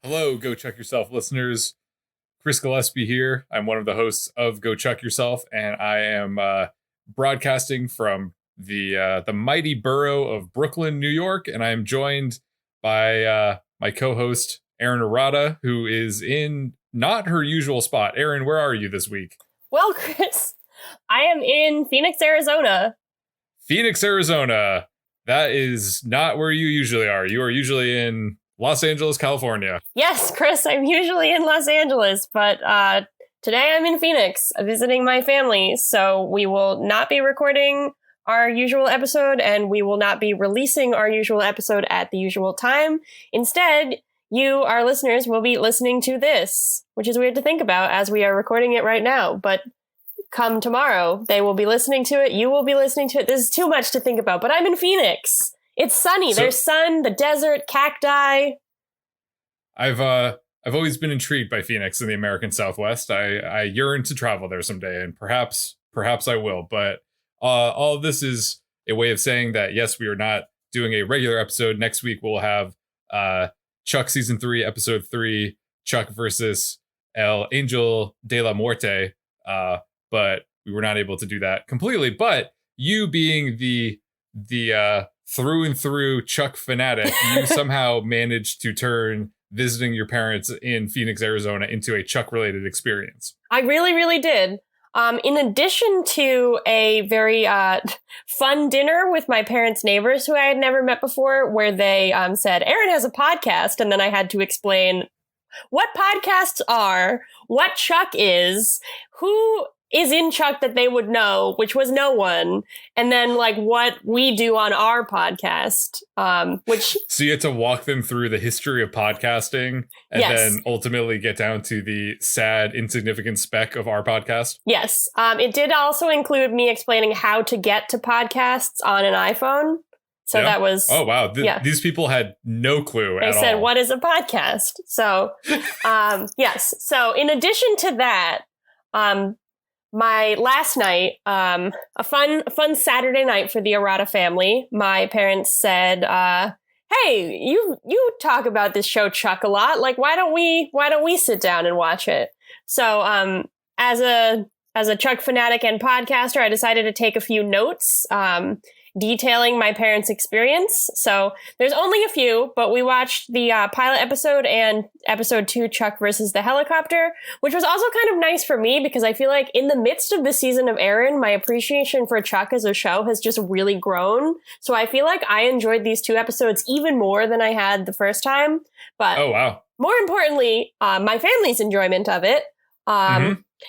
Hello, Go Chuck Yourself listeners. Chris Gillespie here. I'm one of the hosts of Go Chuck Yourself, and I am broadcasting from the mighty borough of Brooklyn, New York. And I am joined by my co-host Erin, who is in not her usual spot. Erin, where are you this week? Well, Chris, I am in Phoenix, Arizona. Phoenix, Arizona. That is not where you usually are. You are usually in Los Angeles, California. Yes, Chris, I'm usually in Los Angeles, but today I'm in Phoenix visiting my family. So we will not be recording our usual episode, and we will not be releasing our usual episode at the usual time. Instead, you, our listeners, will be listening to this, which is weird to think about as we are recording it right now. But come tomorrow, they will be listening to it. You will be listening to it. This is too much to think about, but I'm in Phoenix. It's sunny. There's sun, the desert, cacti. I've always been intrigued by Phoenix in the American Southwest. I yearn to travel there someday, and perhaps I will. But all of this is a way of saying that yes, we are not doing a regular episode. Next week we'll have Chuck season 3, episode 3, Chuck versus El Angel de la Muerte. But we were not able to do that completely. But you being the through and through Chuck fanatic, you somehow managed to turn visiting your parents in Phoenix, Arizona into a Chuck related experience. I really, really did. In addition to a very fun dinner with my parents' neighbors who I had never met before, where they said, Erin has a podcast. And then I had to explain what podcasts are, what Chuck is, who is in Chuck that they would know, which was no one, and then like what we do on our podcast, which so you had to walk them through the history of podcasting and then ultimately get down to the sad insignificant speck of our podcast. Yes. It did also include me explaining how to get to podcasts on an iPhone. So that was... Oh, wow. These people had no clue at all. They said, what is a podcast? So, yes. So in addition to that, my last night, a fun Saturday night for the Arata family. My parents said, "Hey, you talk about this show Chuck a lot. Like, why don't we sit down and watch it?" So, as a Chuck fanatic and podcaster, I decided to take a few notes, detailing my parents' experience. So there's only a few, but we watched the pilot episode and episode 2, Chuck versus the Helicopter, which was also kind of nice for me because I feel like in the midst of the season of Erin, my appreciation for Chuck as a show has just really grown. So I feel like I enjoyed these 2 episodes even more than I had the first time. But oh, wow. More importantly, my family's enjoyment of it.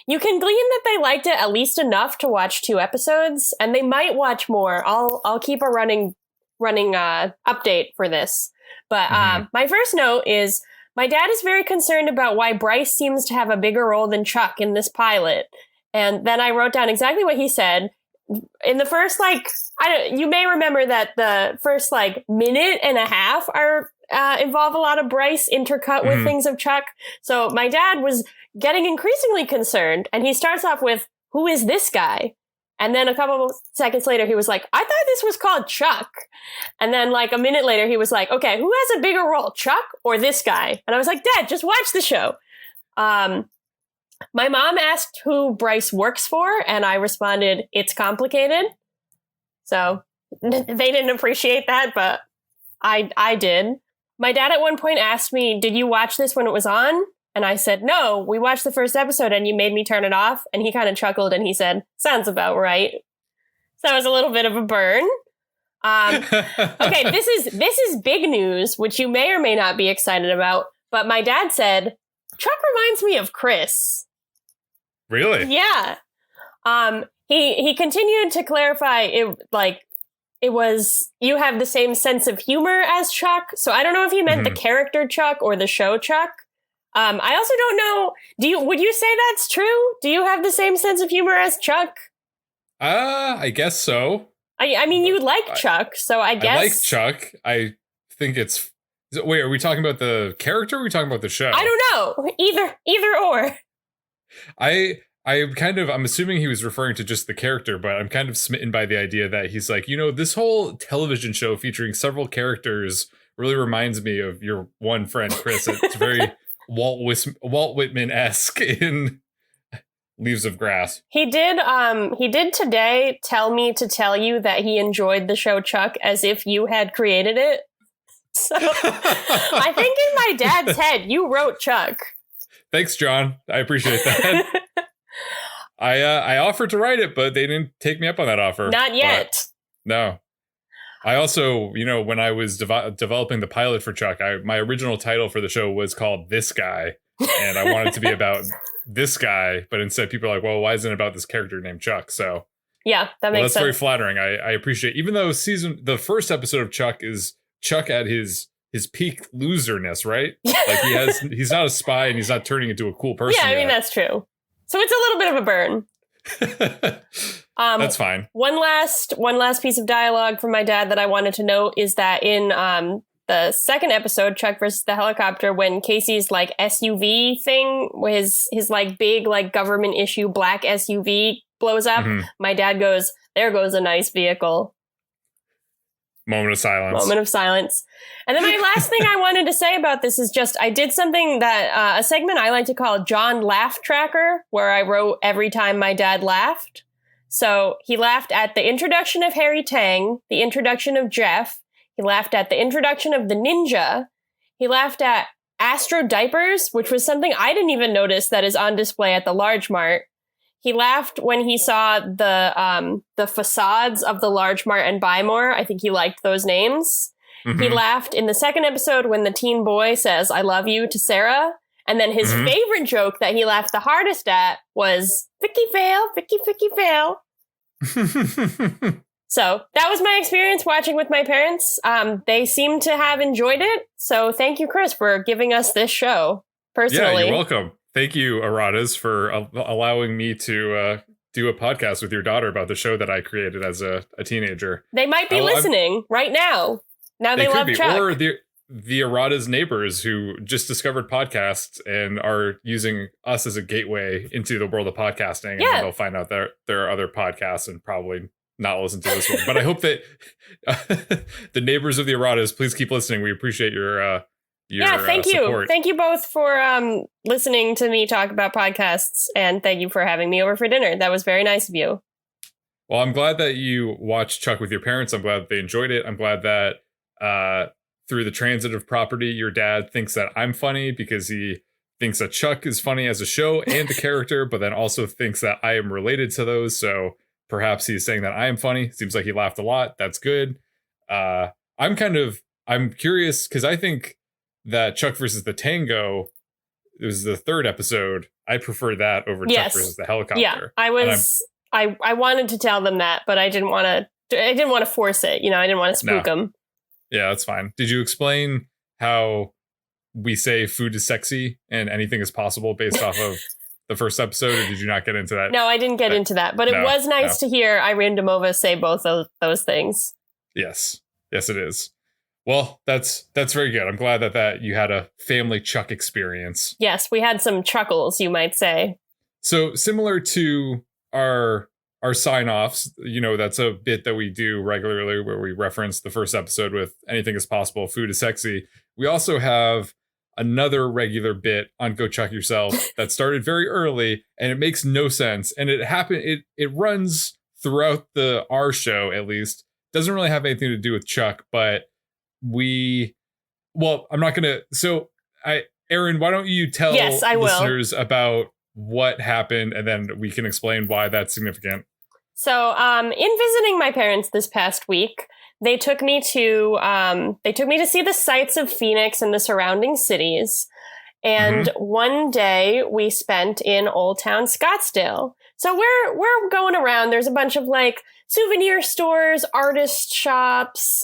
You can glean that they liked it at least enough to watch 2 episodes, and they might watch more. I'll keep a running update for this. But my first note is my dad is very concerned about why Bryce seems to have a bigger role than Chuck in this pilot. And then I wrote down exactly what he said. In the first, you may remember that the first minute and a half are involve a lot of Bryce intercut with things of Chuck. So my dad was getting increasingly concerned, and he starts off with, "Who is this guy?" And then a couple of seconds later, he was like, "I thought this was called Chuck." And then a minute later, he was like, "Okay, who has a bigger role, Chuck or this guy?" And I was like, "Dad, just watch the show." My mom asked who Bryce works for, and I responded, "It's complicated." So they didn't appreciate that, but I did. My dad at one point asked me, "Did you watch this when it was on?" And I said, "No, we watched the first episode and you made me turn it off." And he kind of chuckled and he said, "Sounds about right." So it was a little bit of a burn. Okay, this is big news, which you may or may not be excited about. But my dad said, "Chuck reminds me of Chris." Really? Yeah. He continued to clarify it was, you have the same sense of humor as Chuck. So I don't know if he meant the character Chuck or the show Chuck. I also don't know, would you say that's true? Do you have the same sense of humor as Chuck? I guess so. I mean, you like Chuck, so I guess. I like Chuck. I think it's... Wait, are we talking about the character or are we talking about the show? I don't know. Either or. I'm assuming he was referring to just the character, but I'm kind of smitten by the idea that he's like, this whole television show featuring several characters really reminds me of your one friend, Chris. It's very Walt Whitman-esque in Leaves of Grass. He did today tell me to tell you that he enjoyed the show Chuck as if you had created it. So I think in my dad's head, you wrote Chuck. Thanks, John. I appreciate that. I offered to write it, but they didn't take me up on that offer. Not yet. No. I also, when I was developing the pilot for Chuck, my original title for the show was called This Guy. And I wanted it to be about this guy, but instead people are like, well, why isn't it about this character named Chuck? So yeah, that makes that's sense. very flattering. I appreciate, even though the first episode of Chuck is Chuck at his peak loserness, right? Like he's not a spy and he's not turning into a cool person. Yeah, I mean, that's true. So it's a little bit of a burn. That's fine. One last piece of dialogue from my dad that I wanted to note is that in the second episode, Chuck versus the Helicopter, when Casey's like SUV thing, his like big like government issue black SUV blows up, my dad goes, "There goes a nice vehicle." Moment of silence. And then my last thing I wanted to say about this is just I did something that a segment I like to call John Laugh Tracker, where I wrote every time my dad laughed. So he laughed at the introduction of Harry Tang, the introduction of Jeff. He laughed at the introduction of the Ninja. He laughed at Astro Diapers, which was something I didn't even notice that is on display at the Large Mart. He laughed when he saw the facades of the Large Mart and Buy More. I think he liked those names. He laughed in the second episode when the teen boy says, "I love you" to Sarah. And then his favorite joke that he laughed the hardest at was, "Vicky fail, Vicky fail." So that was my experience watching with my parents. They seem to have enjoyed it. So thank you, Chris, for giving us this show personally. Yeah, you're welcome. Thank you, Aradas, for allowing me to do a podcast with your daughter about the show that I created as a teenager. They might be listening right now. Now they love Chuck. Or the Aradas neighbors who just discovered podcasts and are using us as a gateway into the world of podcasting. And then they'll find out there are other podcasts and probably not listen to this one. But I hope that the neighbors of the Aradas, please keep listening. We appreciate your thank you. support. Thank you both for listening to me talk about podcasts, and thank you for having me over for dinner. That was very nice of you. Well, I'm glad that you watched Chuck with your parents. I'm glad that they enjoyed it. I'm glad that through the transitive property, your dad thinks that I'm funny because he thinks that Chuck is funny as a show and the character, but then also thinks that I am related to those. So perhaps he's saying that I am funny. Seems like he laughed a lot. That's good. I'm curious because I think that Chuck versus the Tango, it was the third episode. I prefer that over Chuck versus the Helicopter. Yeah, I wanted to tell them that, but I didn't want to force it. I didn't want to spook them. Yeah, that's fine. Did you explain how we say food is sexy and anything is possible based off of the first episode, or did you not get into that? No, I didn't get into that, but it was nice to hear Irene Damova say both of those things. Yes, it is. Well, that's very good. I'm glad that you had a family Chuck experience. Yes, we had some chuckles, you might say. So similar to our sign-offs, that's a bit that we do regularly where we reference the first episode with anything is possible, food is sexy. We also have another regular bit on Go Chuck Yourself that started very early, and it makes no sense. And it runs throughout our show, at least. Doesn't really have anything to do with Chuck, but I'm not gonna. So Erin, why don't you tell listeners about what happened, and then we can explain why that's significant. So, in visiting my parents this past week, they took me to see the sights of Phoenix and the surrounding cities. And one day we spent in Old Town Scottsdale. So we're going around. There's a bunch of like souvenir stores, artist shops.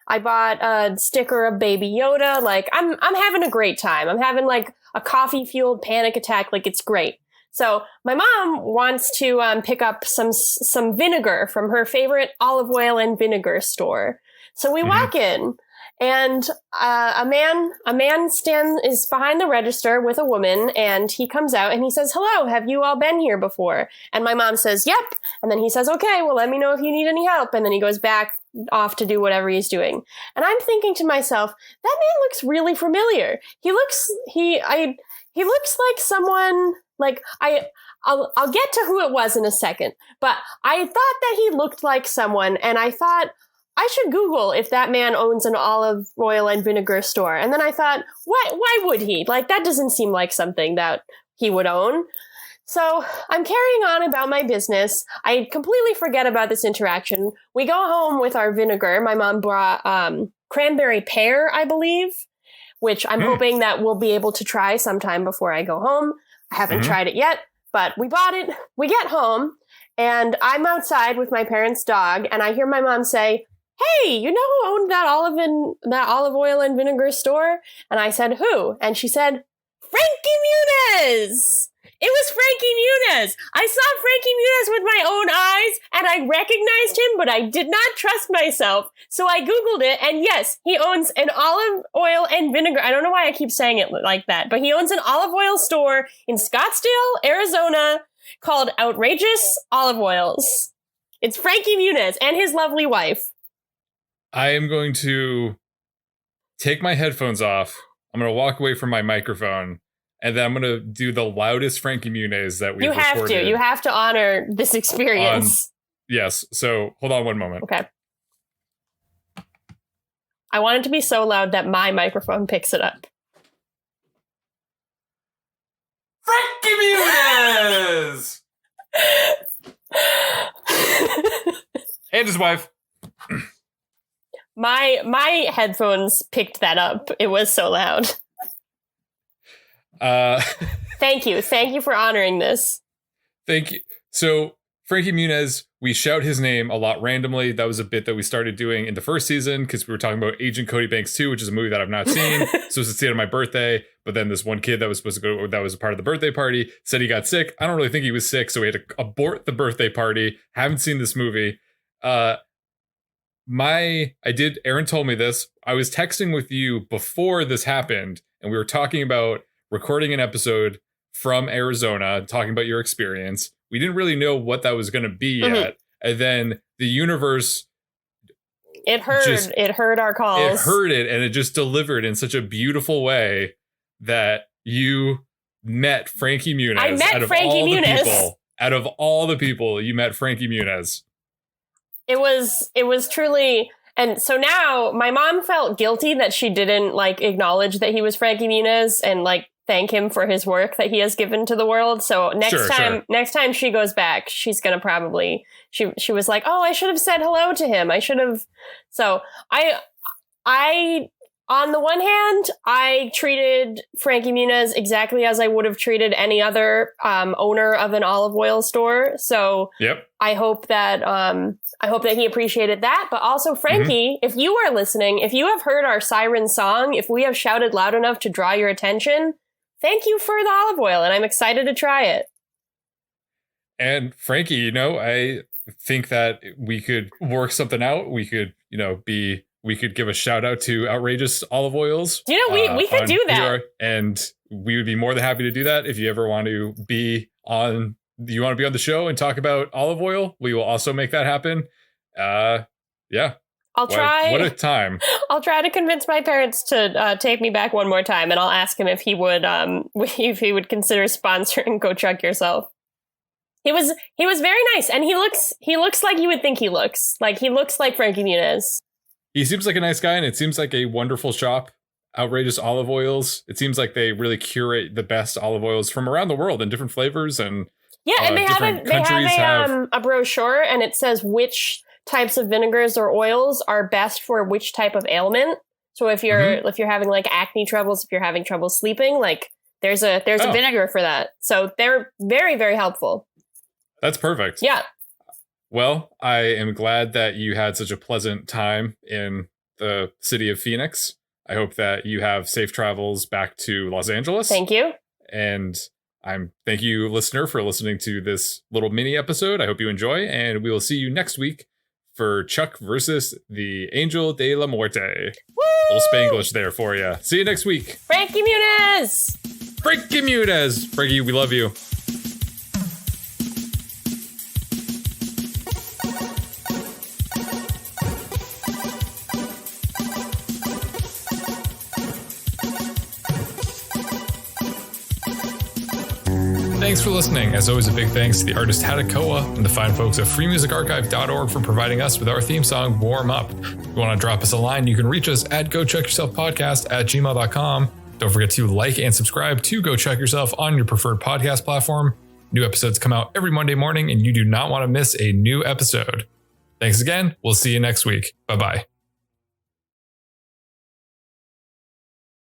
I bought a sticker of Baby Yoda. Like I'm having a great time. I'm having like a coffee fueled panic attack. Like it's great. So my mom wants to pick up some vinegar from her favorite olive oil and vinegar store. So we walk in. And a man is behind the register with a woman, and he comes out and he says, "Hello, have you all been here before?" And my mom says, "Yep." And then he says, "Okay, well, let me know if you need any help." And then he goes back off to do whatever he's doing. And I'm thinking to myself, that man looks really familiar. He looks like someone, like, I'll get to who it was in a second, but I thought that he looked like someone, and I thought, I should Google if that man owns an olive oil and vinegar store. And then I thought, why would he? Like, that doesn't seem like something that he would own. So I'm carrying on about my business. I completely forget about this interaction. We go home with our vinegar. My mom brought cranberry pear, I believe, which I'm hoping that we'll be able to try sometime before I go home. I haven't tried it yet, but we bought it. We get home, and I'm outside with my parents' dog, and I hear my mom say, "Hey, you know who owned that olive oil and vinegar store?" And I said, "Who?" And she said, "Frankie Muniz!" It was Frankie Muniz. I saw Frankie Muniz with my own eyes, and I recognized him, but I did not trust myself. So I Googled it, and yes, he owns an olive oil and vinegar. I don't know why I keep saying it like that, but he owns an olive oil store in Scottsdale, Arizona, called Outrageous Olive Oils. It's Frankie Muniz and his lovely wife. I am going to take my headphones off. I'm going to walk away from my microphone, and then I'm going to do the loudest Frankie Muniz that we've recorded. You have to honor this experience. Yes. So hold on one moment. Okay. I want it to be so loud that my microphone picks it up. Frankie Muniz! And his wife. My headphones picked that up. It was so loud. Thank you for honoring this. Thank you. So Frankie Muniz, we shout his name a lot randomly. That was a bit that we started doing in the first season because we were talking about Agent Cody Banks 2, which is a movie that I've not seen. Supposed to see it on my birthday, but then this one kid that was supposed to go, that was a part of the birthday party, said he got sick. I don't really think he was sick, so we had to abort the birthday party. Haven't seen this movie. Erin told me this. I was texting with you before this happened, and we were talking about recording an episode from Arizona, talking about your experience. We didn't really know what that was going to be yet. And then the universe... It heard our calls. It heard it, and it just delivered in such a beautiful way that you met Frankie Muniz. I met Frankie Muniz. Out of all the people, you met Frankie Muniz. It was truly, and so now my mom felt guilty that she didn't like acknowledge that he was Frankie Muniz and like thank him for his work that he has given to the world. So next time she goes back, she's gonna probably she was like, "Oh, I should have said hello to him. I should have." So I on the one hand, I treated Frankie Muniz exactly as I would have treated any other owner of an olive oil store. So yep. I hope that he appreciated that. But also, Frankie, if you are listening, if you have heard our siren song, if we have shouted loud enough to draw your attention, thank you for the olive oil, and I'm excited to try it. And Frankie, I think that we could work something out. We could, we could give a shout out to Outrageous Olive Oils. We could do that. And we would be more than happy to do that. If you ever want to be on the show and talk about olive oil, we will also make that happen. Yeah. I'll try. What a time. I'll try to convince my parents to take me back one more time, and I'll ask him if he would consider sponsoring Go Chuck Yourself. He was very nice, and he looks like you would think he looks. Like he looks like Frankie Muniz. He seems like a nice guy, and it seems like a wonderful shop. Outrageous Olive Oils. It seems like they really curate the best olive oils from around the world in different flavors and and they have a brochure, and it says which types of vinegars or oils are best for which type of ailment. So if you're having like acne troubles, if you're having trouble sleeping, like there's a vinegar for that. So they're very, very helpful. That's perfect. Yeah. Well, I am glad that you had such a pleasant time in the city of Phoenix. I hope that you have safe travels back to Los Angeles. Thank you. And thank you, listener, for listening to this little mini episode. I hope you enjoy, and we will see you next week for Chuck versus the Angel de la Muerte. Woo! Little Spanglish there for you. See you next week. Frankie Muniz! Frankie Muniz. Frankie, we love you. Thanks for listening. As always, a big thanks to the artist Hatakoa and the fine folks at freemusicarchive.org for providing us with our theme song, Warm Up. If you want to drop us a line, you can reach us at GoChuckYourselfPodcast@gmail.com. Don't forget to like and subscribe to Go Chuck Yourself on your preferred podcast platform. New episodes come out every Monday morning, and you do not want to miss a new episode. Thanks again. We'll see you next week. Bye-bye.